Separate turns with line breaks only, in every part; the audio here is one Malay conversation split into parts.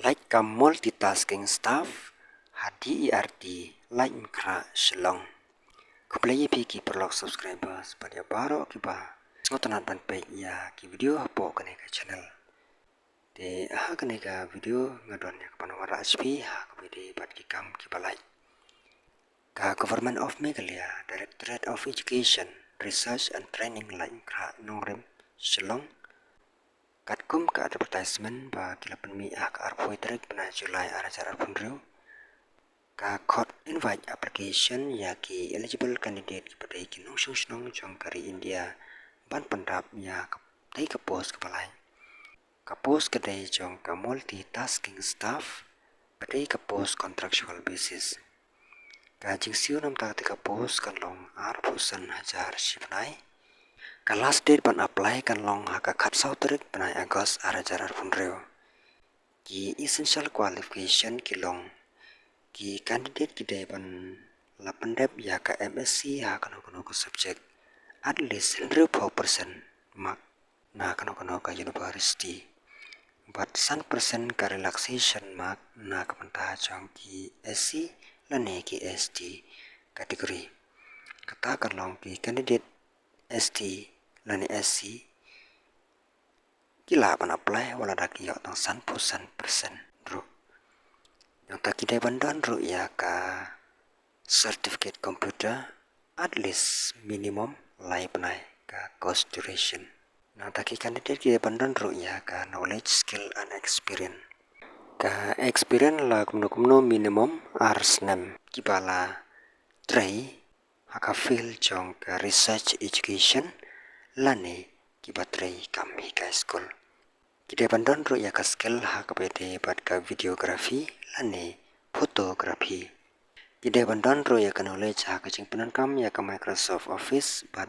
like ka multitasking staff HDIRT like kra shalong kuplay ki perlok subscribers pada baro ki ba ngotan ban pe ya ki video po kane ka channel de kane ka video ngadon ya panwara HP ha ka bide bat ki kam ki balai ka Government of Meghalaya Directorate of Education Research and Training like kra nongrem shalong Katkum ke advertisement ba kilapan mi ka arpoi tarik pada Julai arajar punru ka court invite application ya ki eligible candidate kepada ikin nong jong kari India ban pendap ya tai ke post kepalai ka post kedai jong ka multitasking staff pada ke post contractual basis ka jingsiu nam ta ka post kan long arpusan hajar shipnai ka last date ban apply kan long haka khat sau tarik panai Agust arajar punreu ki essential qualification ki long ki candidate ki deban la pandap ya ka MSc ha kano ko subject at least 100% mark na kano ka university but 100% ka relaxation mark na ka pantah jong ki SC la ne ki ST category kata kan long ki candidate ST la ne SC kila ban apply wala dak yo tang 100% ru yang tak kita bandan ru ya ka certificate computer at least minimum lai panai ka course duration nah taki candidate kita bandan ru ya ka knowledge skill and experience ka experience la kumno minimum arsnem kibala tray haka field jong ka research education lane kibatray kam hika school kita bandan ru ya ka skill haka bete bat ka videography lane photography kita bandan ru ya ka knowledge haka jing penan kam ya ka Microsoft Office bat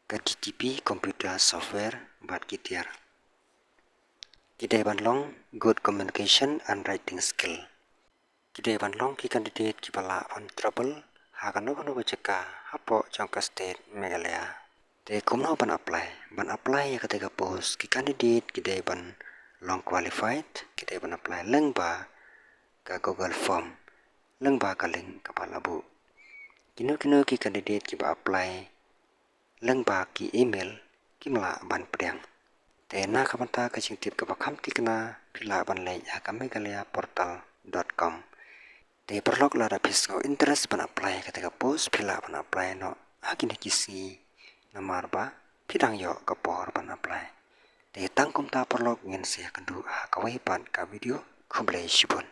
ka GTP computer software bat kitiar kita bandlong good communication and writing skill kita bandlong ki candidate ki bala on trouble haka no ceka hapo jong ka state Meghalaya te kumno ban apply ya ketika post ki candidate kita ban long qualified kita ban apply lengba ka Google form lengba ka link kepala bu kino ki candidate ki ba apply lengba ki email ki mala ban priang te na kapanta ka jingtip ka bakam tikna pila ban lay ya ka meghalaya.portal.com te perlok la rapis ko interest ban apply ketika post pila ban apply no agini kisi namar ba pidang yo ka por ban apply te tangkum ta perlok ngin se kandu ka wai ban ka video khublai shibun